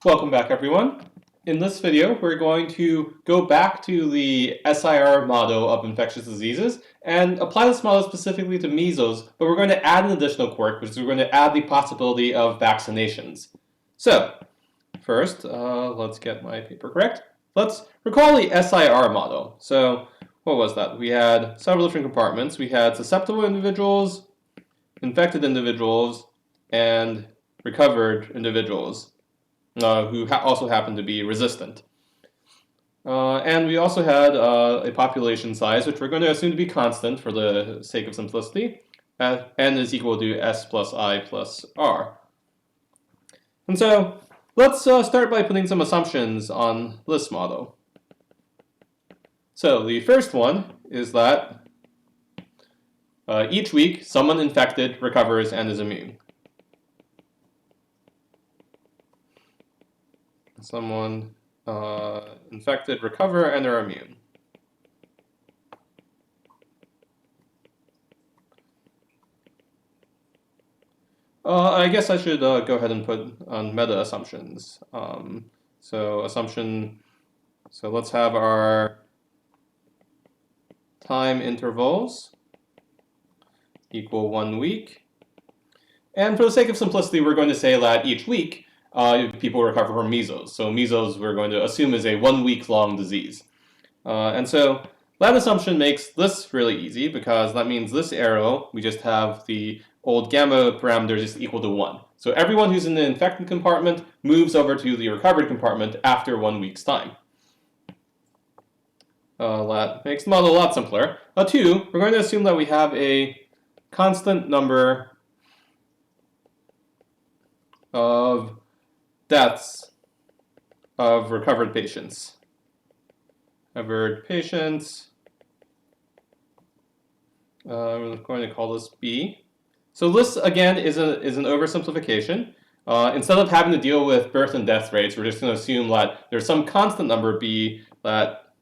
Welcome back, everyone. In this video, we're going to go back to the SIR model of infectious diseases and apply this model specifically to measles, but we're going to add an additional quirk, which is we're going to add the possibility of vaccinations. So, first, let's get my paper correct. Let's recall the SIR model. So, what was that? We had several different compartments. We had susceptible individuals, infected individuals, and recovered individuals. Who also happen to be resistant. And we also had a population size, which we're going to assume to be constant for the sake of simplicity. N is equal to S plus I plus R. And so let's start by putting some assumptions on this model. So the first one is that each week someone infected recovers and is immune. Someone infected recover and are immune. I guess I should go ahead and put on meta assumptions. So let's have our time intervals equal 1 week. And for the sake of simplicity, we're going to say that each week people recover from measles. So measles we're going to assume is a 1 week long disease. And so that assumption makes this really easy because that means this arrow, we just have the old gamma parameter just equal to 1. So everyone who's in the infected compartment moves over to the recovered compartment after 1 week's time. That makes the model a lot simpler. 2, we're going to assume that we have a constant number of deaths of recovered patients. Recovered patients, we're going to call this B. So this, again, is an oversimplification. Instead of having to deal with birth and death rates, we're just going to assume that there's some constant number B that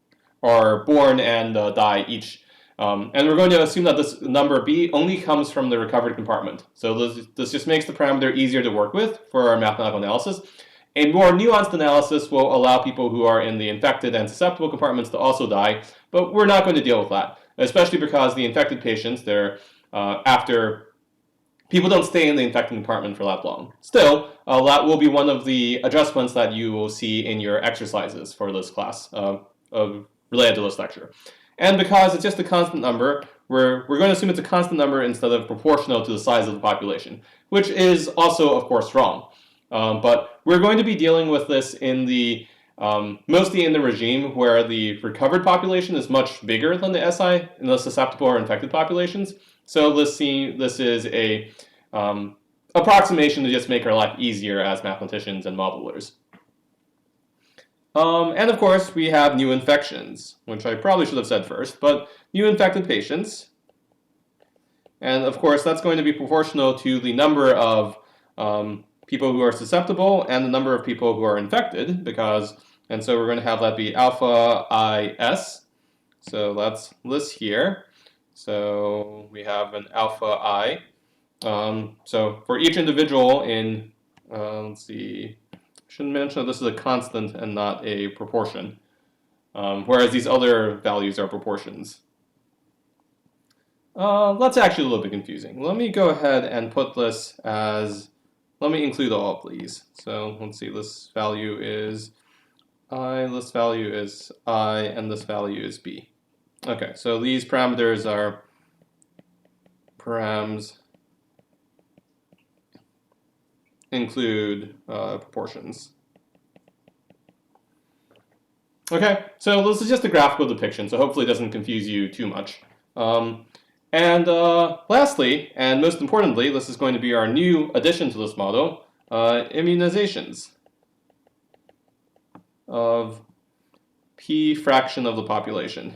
are born and die each. And we're going to assume that this number B only comes from the recovered compartment. So this just makes the parameter easier to work with for our mathematical analysis. A more nuanced analysis will allow people who are in the infected and susceptible compartments to also die, but we're not going to deal with that, especially because the infected patients, people don't stay in the infected compartment for that long. Still, that will be one of the adjustments that you will see in your exercises for this class related to this lecture. And because it's just a constant number, we're going to assume it's a constant number instead of proportional to the size of the population, which is also, of course, wrong. But we're going to be dealing with this in mostly in the regime where the recovered population is much bigger than the SI in the susceptible or infected populations. So this is a approximation to just make our life easier as mathematicians and modelers. And of course, we have new infections, which I probably should have said first, but new infected patients. And of course, that's going to be proportional to the number of people who are susceptible and the number of people who are infected, and so we're going to have that be alpha IS. So that's this here. So we have an alpha I. So for each individual in, let's see, I should mention that this is a constant and not a proportion, whereas these other values are proportions. That's actually a little bit confusing. Let me go ahead and put this as, let me include all of these. So let's see, this value is I, this value is I, and this value is B. Okay, so these parameters are params include proportions. Okay, so this is just a graphical depiction, so hopefully it doesn't confuse you too much. And lastly, and most importantly, this is going to be our new addition to this model, immunizations of P fraction of the population.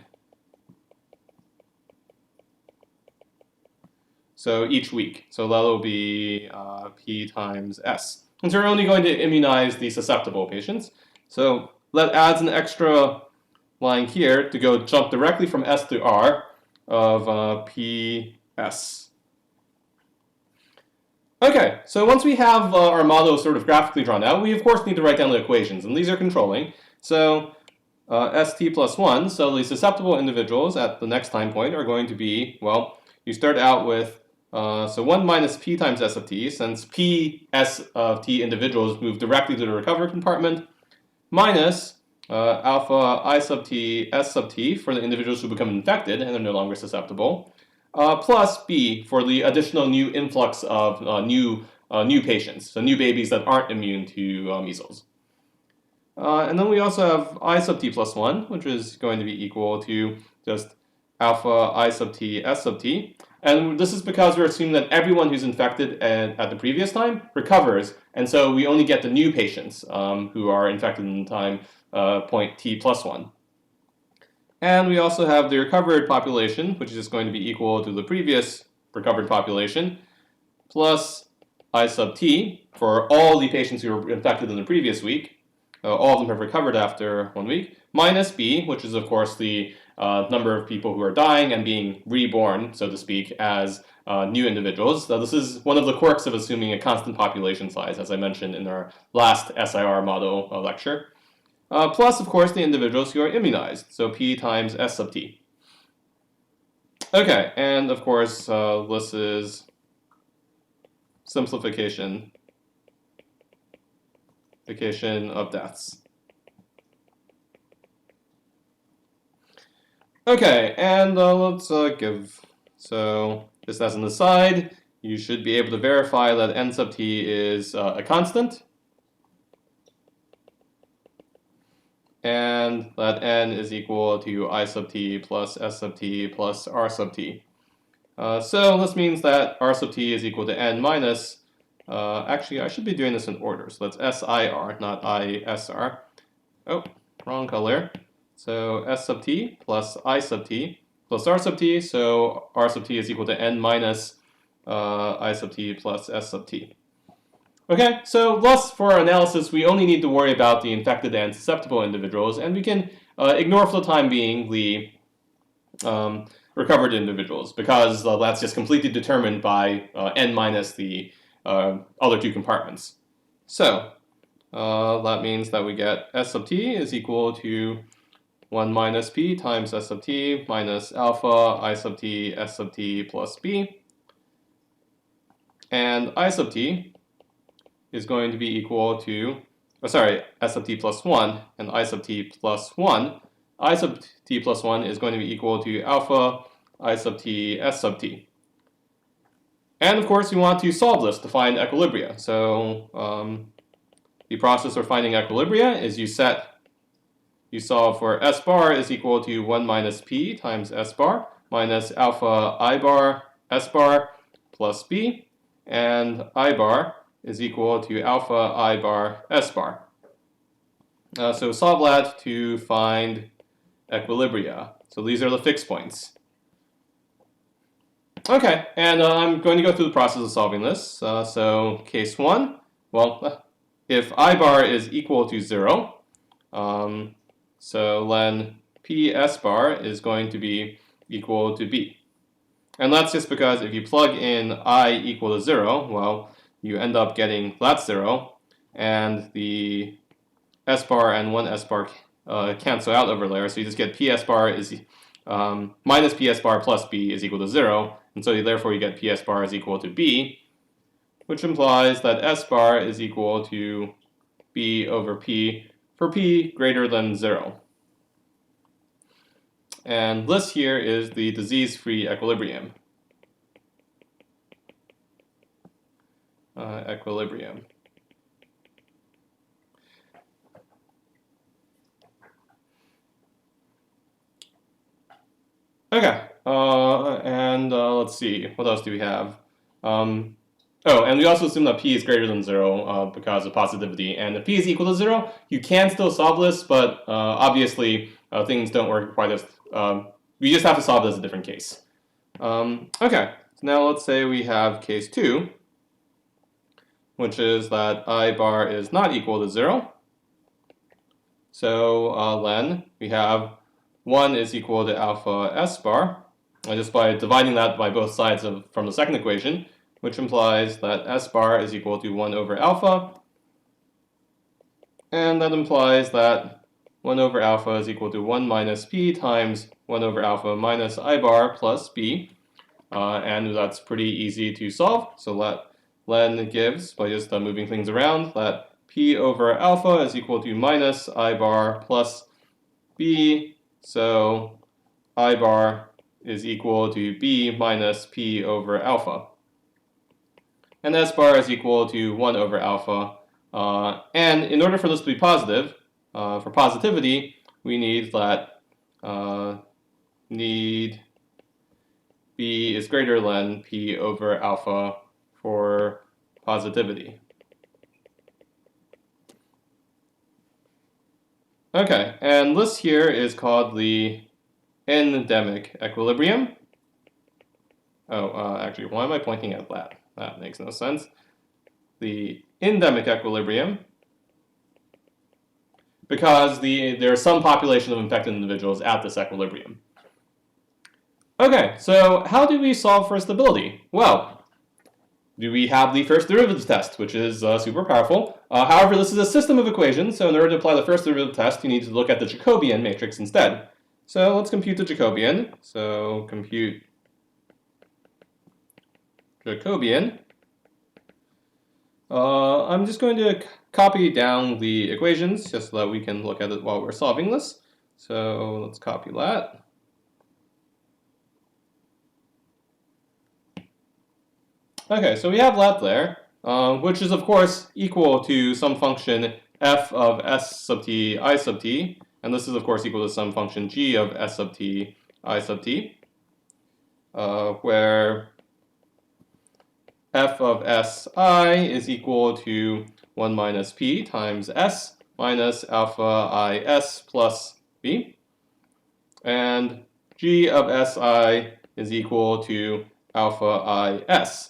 So each week, so that'll be P times S. And so we're only going to immunize the susceptible patients. So that adds an extra line here to jump directly from S to R of PS. Okay, so once we have our model sort of graphically drawn out, we of course need to write down the equations, and these are controlling. So st plus 1, so the susceptible individuals at the next time point are going to be, well, you start out with, so 1 minus p times s of t, since p s of t individuals move directly to the recovered compartment, minus alpha I sub t s sub t for the individuals who become infected and are no longer susceptible, plus b for the additional new influx of new patients, so new babies that aren't immune to measles. And then we also have I sub t plus 1, which is going to be equal to just alpha I sub t s sub t. And this is because we're assuming that everyone who's infected at the previous time recovers, and so we only get the new patients who are infected in time point t plus 1. And we also have the recovered population, which is just going to be equal to the previous recovered population, plus I sub t for all the patients who were infected in the previous week. All of them have recovered after 1 week, minus b, which is of course the number of people who are dying and being reborn, so to speak, as new individuals. So this is one of the quirks of assuming a constant population size, as I mentioned in our last SIR model lecture. Plus, of course, the individuals who are immunized, so p times s sub t. Okay, and of course, this is simplification of deaths. Okay, and let's give, so just as an aside, you should be able to verify that n sub t is a constant, and that n is equal to I sub t plus s sub t plus r sub t. So this means that r sub t is equal to n minus, actually I should be doing this in order, so that's SIR, not ISR. Oh, wrong color. So s sub t plus I sub t plus r sub t, so r sub t is equal to n minus I sub t plus s sub t. Okay, so thus for our analysis we only need to worry about the infected and susceptible individuals, and we can ignore for the time being the recovered individuals, because that's just completely determined by n minus the other two compartments. So that means that we get s sub t is equal to 1 minus p times s sub t minus alpha I sub t s sub t plus b. And I sub t is going to be equal to, s sub t plus 1 and I sub t plus 1. I sub t plus 1 is going to be equal to alpha I sub t s sub t. And of course, we want to solve this to find equilibria. So the process for finding equilibria is you solve for s bar is equal to 1 minus p times s bar minus alpha I bar s bar plus b, and I bar is equal to alpha I bar s bar. So solve that to find equilibria. So these are the fixed points. Okay, and I'm going to go through the process of solving this. So case 1, well, if I bar is equal to 0, so then p s bar is going to be equal to b. And that's just because if you plug in I equal to 0, well, you end up getting that 0, and the s bar and 1 s bar cancel out over there, so you just get p s bar is minus p s bar plus b is equal to 0, and so therefore you get p s bar is equal to b, which implies that s bar is equal to b over p for p greater than 0. And this here is the disease-free equilibrium. Equilibrium. Okay, and let's see, what else do we have? Oh, and we also assume that p is greater than 0 because of positivity. And if p is equal to 0, you can still solve this, but obviously things don't work quite as... we just have to solve this as a different case. Okay, so now let's say we have case 2, which is that I bar is not equal to 0. So then we have 1 is equal to alpha s bar. And just by dividing that by both sides from the second equation, which implies that S bar is equal to 1 over alpha, and that implies that 1 over alpha is equal to 1 minus p times 1 over alpha minus I bar plus b, and that's pretty easy to solve. So Len gives, by just moving things around, that p over alpha is equal to minus I bar plus b, so I bar is equal to b minus p over alpha. And S bar is equal to 1 over alpha. And in order for this to be positive, for positivity, we need that need b is greater than p over alpha for positivity. Okay, and this here is called the endemic equilibrium. Oh, actually, why am I pointing at that? That makes no sense. The endemic equilibrium, because there's some population of infected individuals at this equilibrium. Okay, so how do we solve for stability? Well, we have the first derivative test, which is super powerful. However, this is a system of equations, so in order to apply the first derivative test, you need to look at the Jacobian matrix instead. So let's compute the Jacobian. So compute Jacobian. I'm just going to copy down the equations just so that we can look at it while we're solving this. So let's copy that. Okay, so we have that there, which is of course equal to some function f of s sub t I sub t, and this is of course equal to some function g of s sub t I sub t, where f of si is equal to 1 minus p times s minus alpha is plus b, and g of si is equal to alpha is.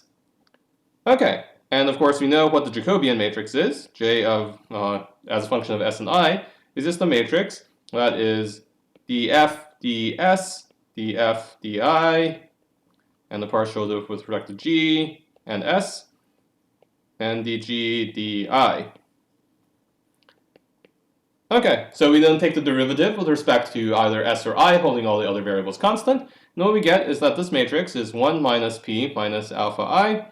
Okay, and of course we know what the Jacobian matrix is. J of, as a function of s and I, is just a matrix that is df, ds, df, di, and the partial with respect to g and s, and dg, di. Okay, so we then take the derivative with respect to either s or I, holding all the other variables constant. And what we get is that this matrix is 1 minus p minus alpha I,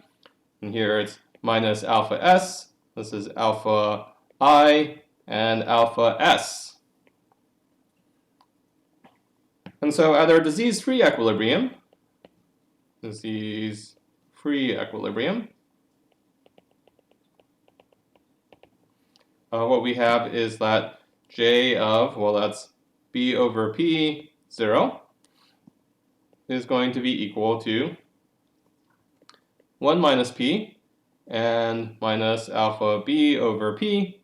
and here it's minus alpha s, this is alpha I, and alpha s. And so at our disease-free equilibrium, what we have is that j of, well, that's b over p, 0, is going to be equal to 1 minus p and minus alpha b over p,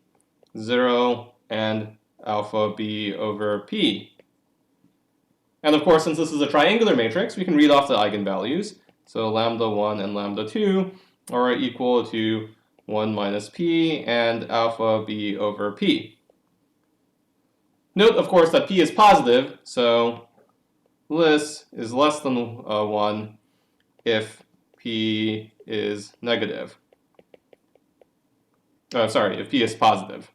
0, and alpha b over p. And of course, since this is a triangular matrix, we can read off the eigenvalues. So lambda 1 and lambda 2 are equal to 1 minus p and alpha b over p. Note, of course, that p is positive, so this is less than 1 if p is negative. If p is positive.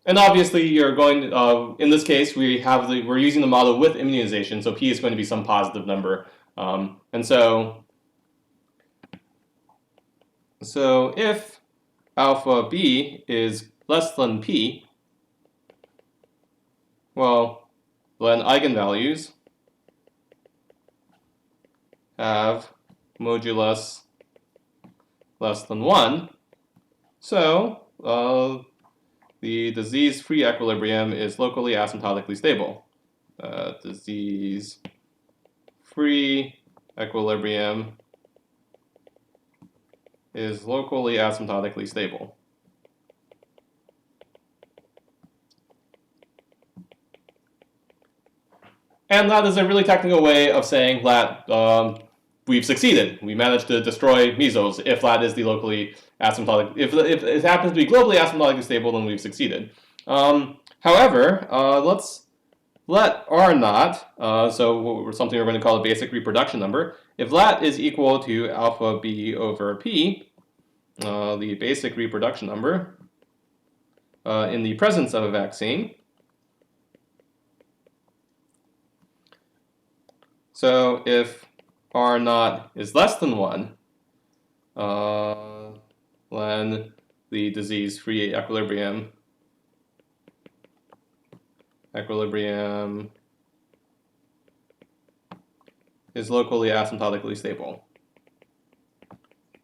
And obviously, you're going in this case, we're using the model with immunization, so p is going to be some positive number. And so if alpha b is less than p, well, then eigenvalues have modulus less than 1. So the disease-free equilibrium is locally asymptotically stable. Disease-free equilibrium is locally asymptotically stable. And that is a really technical way of saying that we've succeeded. We managed to destroy measles if that is the locally asymptotic. If it happens to be globally asymptotically stable, then we've succeeded. However, let's let R naught, so something we're going to call a basic reproduction number, if lat is equal to alpha b over p, the basic reproduction number, in the presence of a vaccine, so if R naught is less than 1, then the disease-free equilibrium is locally asymptotically stable.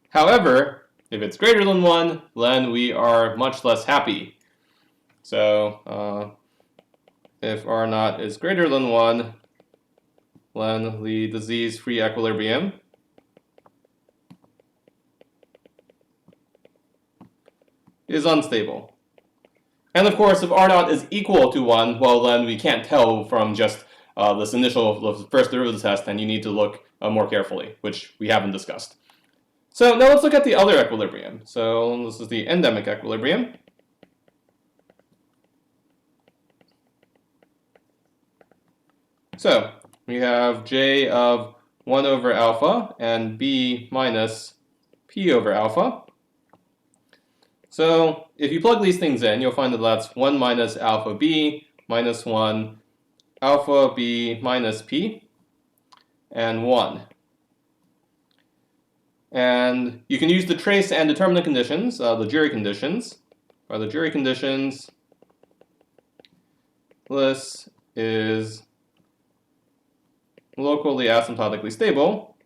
However, if it's greater than 1, then we are much less happy. So if R naught is greater than 1, then the disease-free equilibrium is unstable. And of course, if R naught is equal to 1, well, then we can't tell from just this initial first derivative test, and you need to look more carefully, which we haven't discussed. So now let's look at the other equilibrium. So this is the endemic equilibrium. So we have J of 1 over alpha and B minus P over alpha. So if you plug these things in, you'll find that that's 1 minus alpha B minus 1 alpha B minus P and 1. And you can use the trace and determinant conditions, the jury conditions. By the jury conditions, this is locally asymptotically stable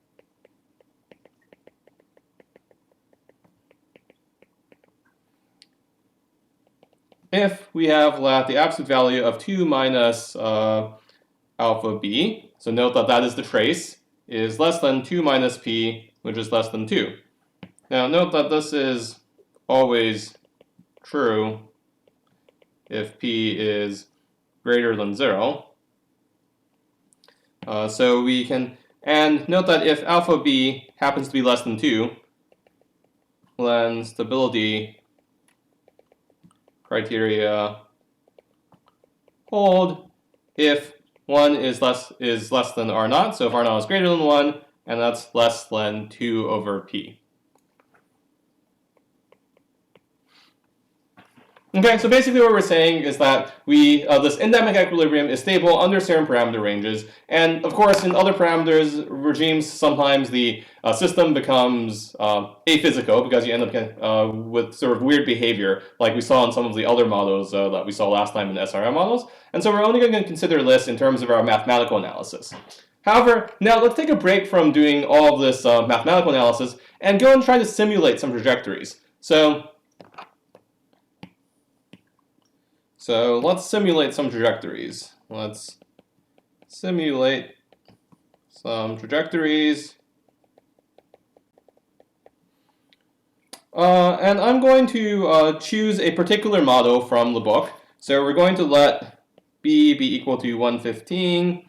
if we have lat the absolute value of 2 minus alpha b, so note that that is the trace, is less than 2 minus p, which is less than 2. Now note that this is always true if p is greater than 0. So we can, and note that if alpha b happens to be less than 2, then stability criteria hold if 1 is less than R naught, so if R naught is greater than 1, and that's less than 2 over p. Okay, so basically what we're saying is that this endemic equilibrium is stable under certain parameter ranges, and of course in other parameters regimes sometimes the system becomes aphysical because you end up with sort of weird behavior like we saw in some of the other models that we saw last time in SRM models, and so we're only going to consider this in terms of our mathematical analysis. However, now let's take a break from doing all of this mathematical analysis and go and try to simulate some trajectories. So let's simulate some trajectories. Let's simulate some trajectories. And I'm going to choose a particular model from the book. So we're going to let b be equal to 115,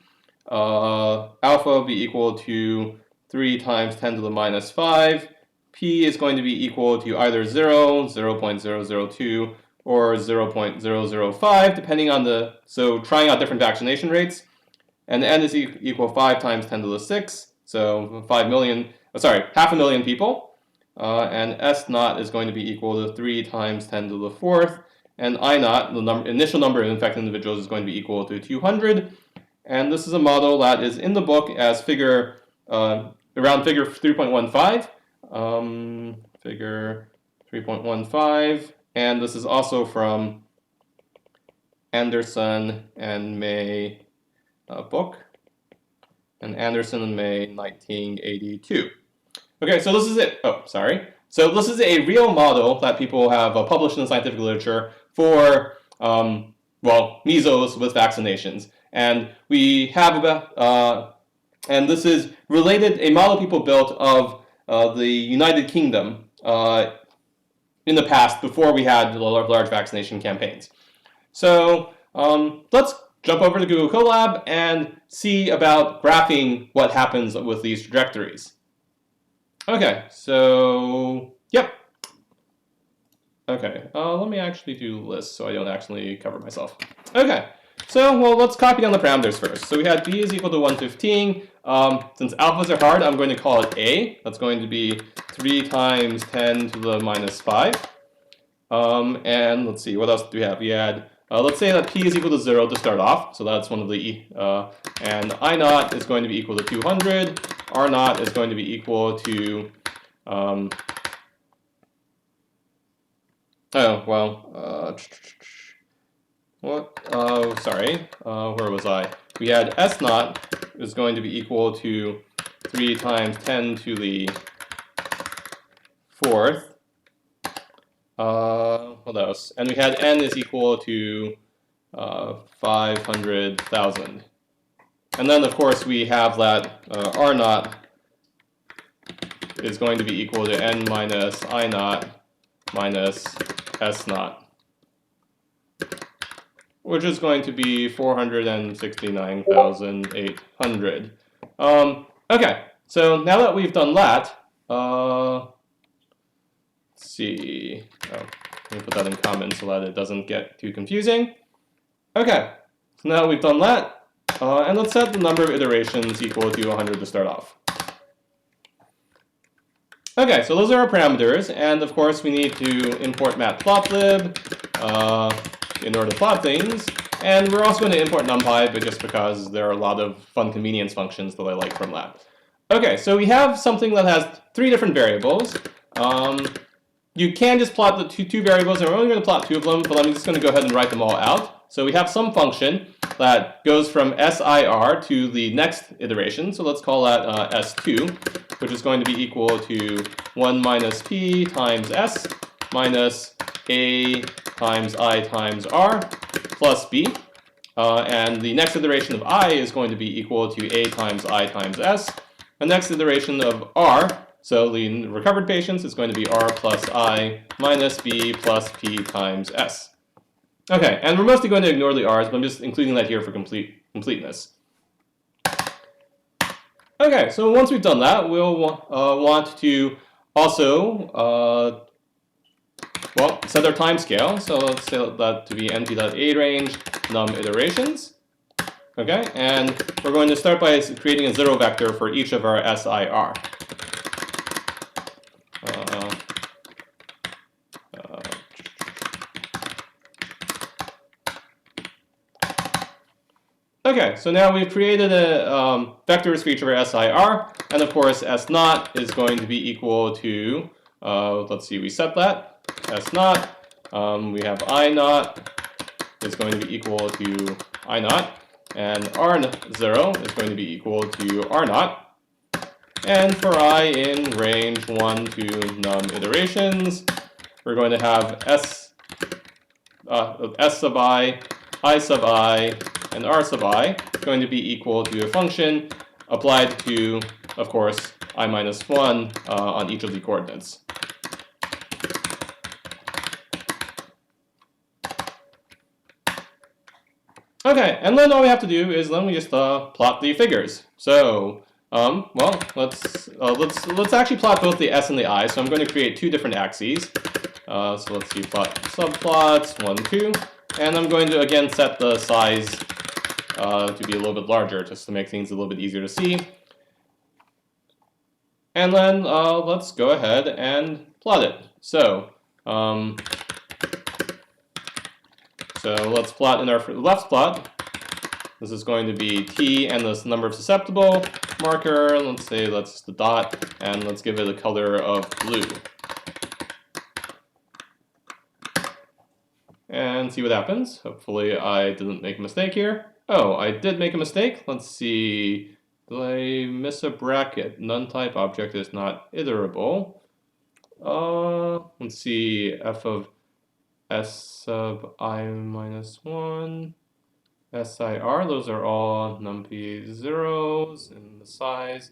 alpha be equal to 3 times 10 to the minus 5, p is going to be equal to either 0, 0.002, or 0.005, depending on so trying out different vaccination rates. And n is equal 5 times 10 to the 6, so half a million people. And S naught is going to be equal to 3 times 10 to the 4th. And I naught, the initial number of infected individuals, is going to be equal to 200. And this is a model that is in the book as around figure 3.15. Figure 3.15. And this is also from Anderson and May book, and Anderson and May 1982. Okay, so this is it. Oh, sorry. So this is a real model that people have published in the scientific literature for, measles with vaccinations. And we have and this is related, a model people built of the United Kingdom in the past before we had large vaccination campaigns. So let's jump over to Google Colab and see about graphing what happens with these trajectories. Okay, so, yep. Okay, let me actually do lists so I don't actually cover myself. Okay, So, well, let's copy down the parameters first. So we had b is equal to 115. Since alphas are hard, I'm going to call it a. That's going to be 3 times 10 to the minus 5. And let's see, what else do we have? We had, let's say that p is equal to 0 to start off. So that's one of the, and I naught is going to be equal to 200. R naught is going to be equal to, where was I? We had S naught is going to be equal to 3 times 10 to the 4th. What else? And we had N is equal to 500,000. And then, of course, we have that R naught is going to be equal to N minus I naught minus S naught, which is going to be 469,800. Okay, so now that we've done that, let's see. Oh, let me put that in comments so that it doesn't get too confusing. Okay, so now we've done that, and let's set the number of iterations equal to 100 to start off. Okay, so those are our parameters, and of course we need to import matplotlib in order to plot things, and we're also going to import numpy, but just because there are a lot of fun convenience functions that I like from that. Okay, so we have something that has 3 different variables. You can just plot the two variables, and we're only going to plot 2 of them, but I'm just going to go ahead and write them all out. So we have some function that goes from SIR to the next iteration, so let's call that S2, which is going to be equal to 1 minus P times S minus A times I times R plus B. And the next iteration of I is going to be equal to A times I times S. The next iteration of R, so the recovered patients, is going to be R plus I minus B plus P times S. Okay, and we're mostly going to ignore the R's, but I'm just including that here for completeness. Okay, so once we've done that, we'll want to also set our time scale. So let's set that to be np.a range num iterations. Okay, and we're going to start by creating a 0 vector for each of our SIR. Okay, so now we've created a vectors for each of our SIR, and of course S naught is going to be equal to, let's see, we set that, S naught, we have I naught is going to be equal to I naught, and R0 is going to be equal to R naught, and for I in range 1 to num iterations, we're going to have S sub I sub I, and R sub I is going to be equal to a function applied to, of course, I minus 1 on each of the coordinates. Okay, and then all we have to do is then we just plot the figures. So, well, let's actually plot both the S and the I. So I'm going to create 2 different axes. So let's see, plot subplots 1, 2, and I'm going to again set the size to be a little bit larger, just to make things a little bit easier to see. And then let's go ahead and plot it. So let's plot in our left plot. This is going to be t and the number of susceptible marker. Let's say that's the dot, and let's give it a color of blue. And see what happens. Hopefully I didn't make a mistake here. Oh, I did make a mistake. Let's see. Did I miss a bracket? None type object is not iterable. Let's see. F of S sub I minus 1. SIR, those are all numpy zeros in the size.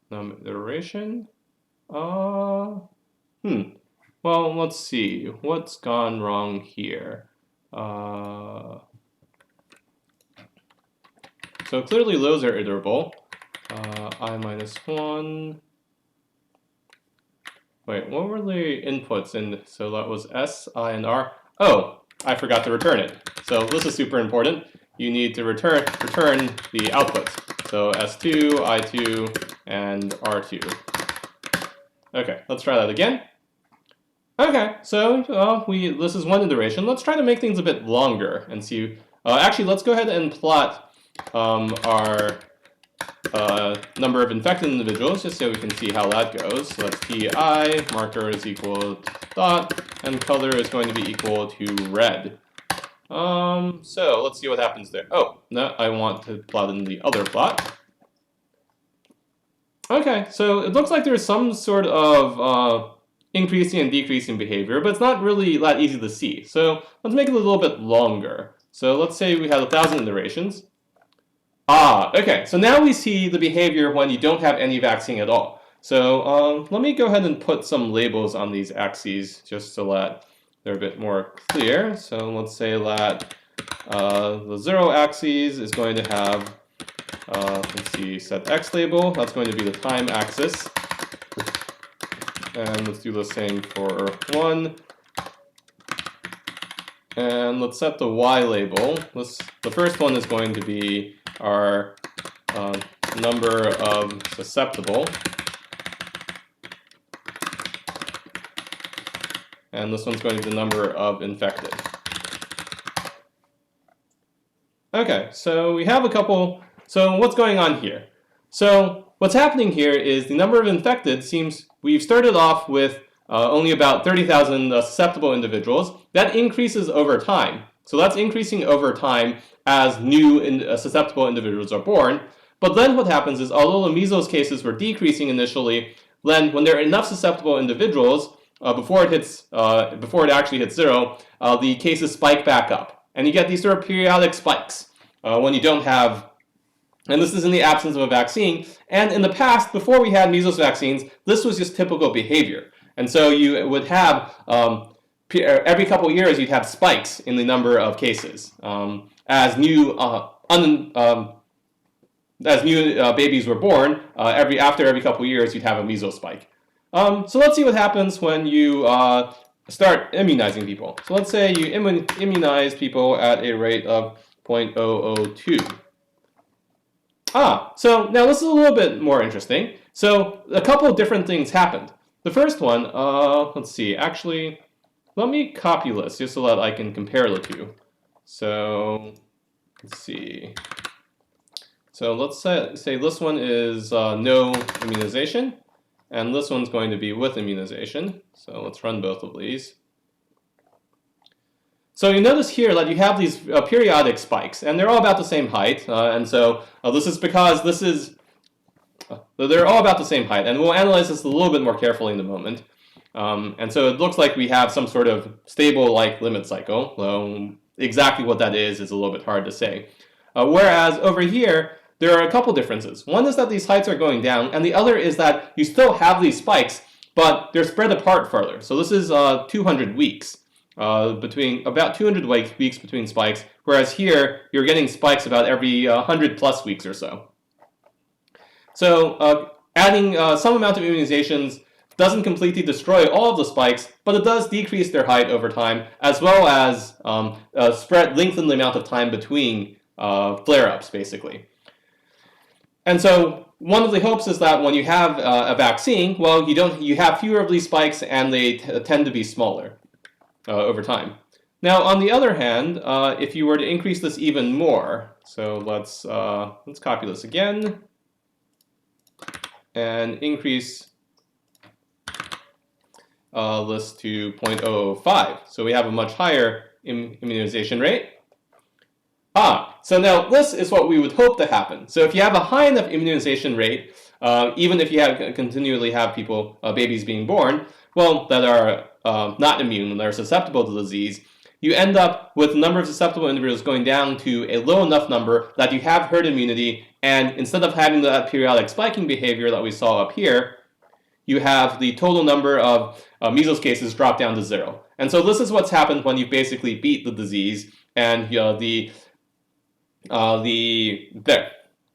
Num iteration. Well, let's see. What's gone wrong here? So clearly those are iterable. I minus 1. Wait, what were the inputs in? So that was S, I, and R. Oh, I forgot to return it. So this is super important. you need to return the output. So S2, I2, and R2. Okay, let's try that again. Okay, so this is one iteration. Let's try to make things a bit longer and see. Actually, let's go ahead and plot our number of infected individuals, just so we can see how that goes. So that's PI, marker is equal to dot, and color is going to be equal to red. So let's see what happens there. Oh, no, I want to plot in the other plot. Okay, so it looks like there's some sort of increasing and decreasing behavior, but it's not really that easy to see. So let's make it a little bit longer. So let's say we had 1,000 iterations. Okay, so now we see the behavior when you don't have any vaccine at all. So let me go ahead and put some labels on these axes just so that they're a bit more clear. So let's say that the 0 axis is going to have, let's see, set X label. That's going to be the time axis. And let's do the same for 1. And let's set the Y label. The first one is going to be our number of susceptible. And this one's going to be the number of infected. Okay, so we have a couple. So what's going on here? So what's happening here is the number of infected seems, we've started off with only about 30,000 susceptible individuals. That increases over time. So that's increasing over time as new susceptible individuals are born. But then what happens is, although the measles cases were decreasing initially, then when there are enough susceptible individuals, before it actually hits 0, the cases spike back up. And you get these sort of periodic spikes when you don't have, and this is in the absence of a vaccine. And in the past, before we had measles vaccines, this was just typical behavior. And so you would have, every couple of years, you'd have spikes in the number of cases. As new babies were born, after every couple of years, you'd have a measles spike. So let's see what happens when you start immunizing people. So let's say you immunize people at a rate of 0.002. So now this is a little bit more interesting. So a couple of different things happened. The first one, let's see, actually, let me copy this just so that I can compare the two. So let's see. So let's say this one is no immunization, and this one's going to be with immunization. So let's run both of these. So you notice here that you have these periodic spikes, and they're all about the same height. And so this is because they're all about the same height, and we'll analyze this a little bit more carefully in a moment. And so it looks like we have some sort of stable like limit cycle, though exactly what that is a little bit hard to say. Whereas over here, there are a couple differences. One is that these heights are going down, and the other is that you still have these spikes, but they're spread apart further. So this is 200 weeks, between about 200 weeks between spikes, whereas here you're getting spikes about every 100 plus weeks or so. So adding some amount of immunizations doesn't completely destroy all of the spikes, but it does decrease their height over time, as well as lengthen the amount of time between flare-ups, basically. And so one of the hopes is that when you have a vaccine, well, you have fewer of these spikes, and they tend to be smaller over time. Now, on the other hand, if you were to increase this even more, so let's copy this again and increase this to 0.005. So we have a much higher immunization rate. So now this is what we would hope to happen. So if you have a high enough immunization rate, even if you continually have babies being born, well, that are not immune, that are susceptible to disease, you end up with the number of susceptible individuals going down to a low enough number that you have herd immunity, and instead of having that periodic spiking behavior that we saw up here, you have the total number of measles cases drop down to 0. And so this is what's happened when you basically beat the disease, and there.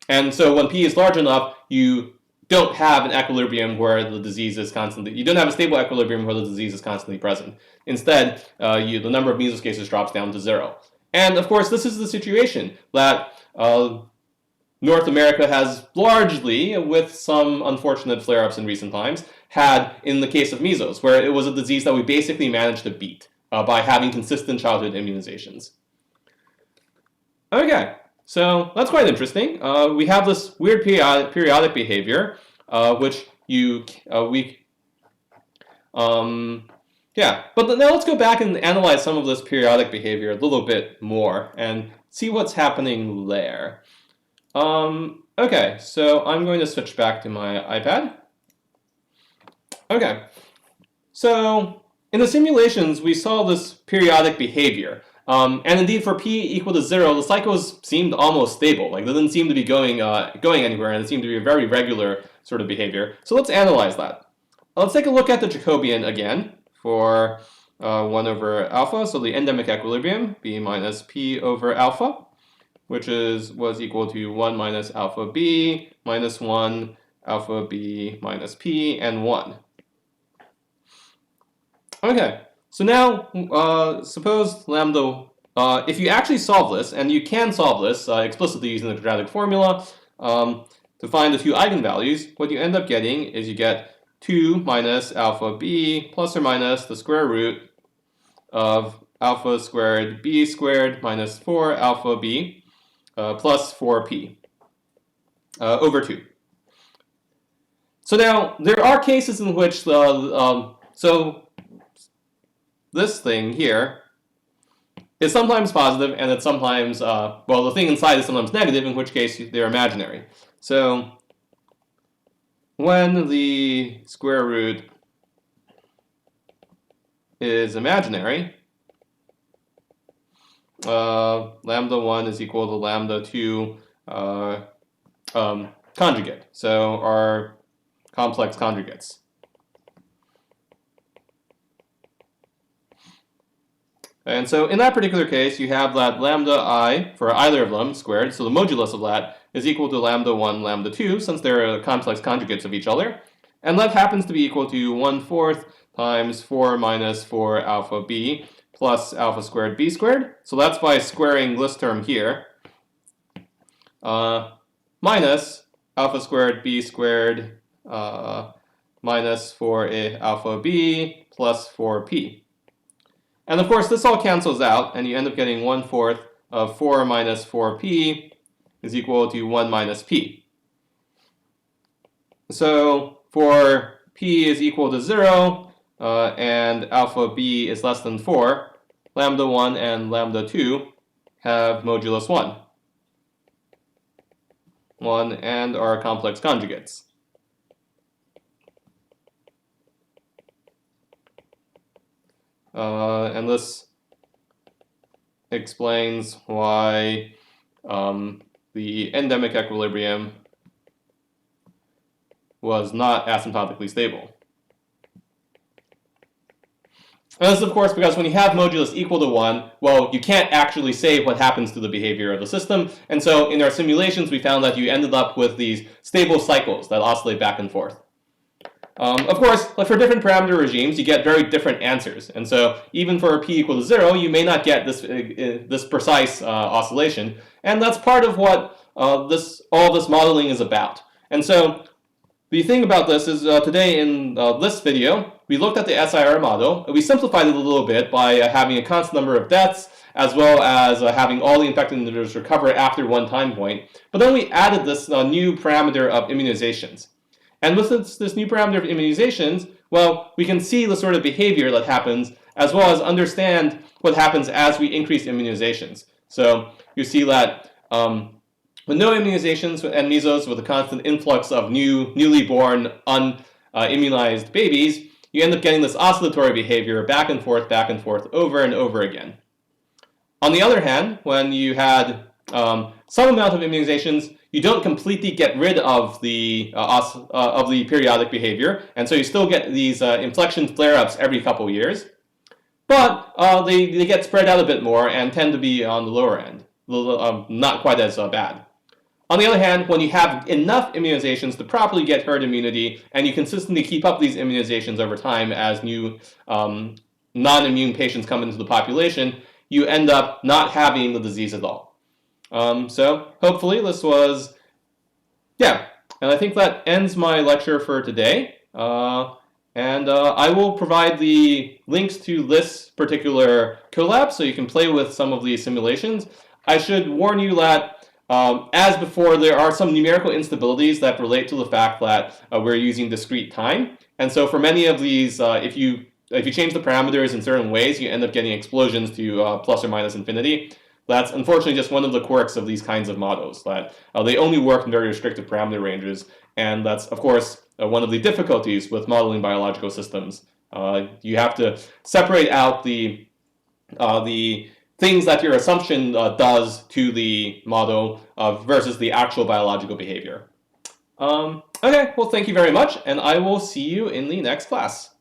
And so when P is large enough, you don't have an equilibrium where the disease is constantly, you don't have a stable equilibrium where the disease is constantly present. Instead, the number of measles cases drops down to 0. And of course, this is the situation that North America has largely, with some unfortunate flare-ups in recent times, had in the case of measles, where it was a disease that we basically managed to beat by having consistent childhood immunizations. Okay, so that's quite interesting. We have this weird periodic behavior, which yeah. But now let's go back and analyze some of this periodic behavior a little bit more and see what's happening there. Okay, so I'm going to switch back to my iPad. Okay, so in the simulations, we saw this periodic behavior. And indeed, for p equal to 0, the cycles seemed almost stable. Like, they didn't seem to be going anywhere, and it seemed to be a very regular sort of behavior. So let's analyze that. Let's take a look at the Jacobian again for 1 over alpha. So the endemic equilibrium, b minus p over alpha, which was equal to 1 minus alpha b minus 1 alpha b minus p and 1. Okay, so now suppose lambda, if you actually solve this, and you can solve this explicitly using the quadratic formula to find the two eigenvalues, what you end up getting is you get 2 minus alpha b plus or minus the square root of alpha squared b squared minus 4 alpha b plus 4p over 2. So now, there are cases in which so this thing here is sometimes positive, and it's sometimes, well, the thing inside is sometimes negative, in which case they're imaginary. So when the square root is imaginary, lambda 1 is equal to lambda 2 conjugate. So our complex conjugates. And so in that particular case, you have that lambda I for either of them squared, so the modulus of that is equal to lambda 1, lambda 2, since they're complex conjugates of each other. And that happens to be equal to 1/4 times 4 minus 4 alpha b plus alpha squared b squared. So that's by squaring this term here, minus alpha squared b squared minus 4 alpha b plus 4p. And of course, this all cancels out, and you end up getting 1/4 of 4 minus 4p is equal to 1 minus p. So for p is equal to 0, and alpha b is less than 4, lambda 1 and lambda 2 have modulus 1 and are complex conjugates. And this explains why the endemic equilibrium was not asymptotically stable. And this is, of course, because when you have modulus equal to 1, well, you can't actually say what happens to the behavior of the system. And so in our simulations, we found that you ended up with these stable cycles that oscillate back and forth. Of course, like for different parameter regimes, you get very different answers. And so even for p equal to 0, you may not get this precise oscillation. And that's part of what all this modeling is about. And so the thing about this is today in this video, we looked at the SIR model. We simplified it a little bit by having a constant number of deaths, as well as having all the infected individuals recover after one time point. But then we added this new parameter of immunizations. And with this new parameter of immunizations, well, we can see the sort of behavior that happens, as well as understand what happens as we increase immunizations. So you see that with no immunizations and measles, with a constant influx of newly born, unimmunized babies, you end up getting this oscillatory behavior back and forth, over and over again. On the other hand, when you had some amount of immunizations, you don't completely get rid of the periodic behavior, and so you still get these inflection flare-ups every couple years. But they get spread out a bit more and tend to be on the lower end, not quite as bad. On the other hand, when you have enough immunizations to properly get herd immunity, and you consistently keep up these immunizations over time as new non-immune patients come into the population, you end up not having the disease at all. So hopefully this was, yeah, and I think that ends my lecture for today. I will provide the links to this particular collab so you can play with some of these simulations. I should warn you that, as before, there are some numerical instabilities that relate to the fact that we're using discrete time. And so for many of these, if you change the parameters in certain ways, you end up getting explosions to plus or minus infinity. That's unfortunately just one of the quirks of these kinds of models, that they only work in very restrictive parameter ranges. And that's, of course, one of the difficulties with modeling biological systems. You have to separate out the things that your assumption does to the model versus the actual biological behavior. Okay, well, thank you very much, and I will see you in the next class.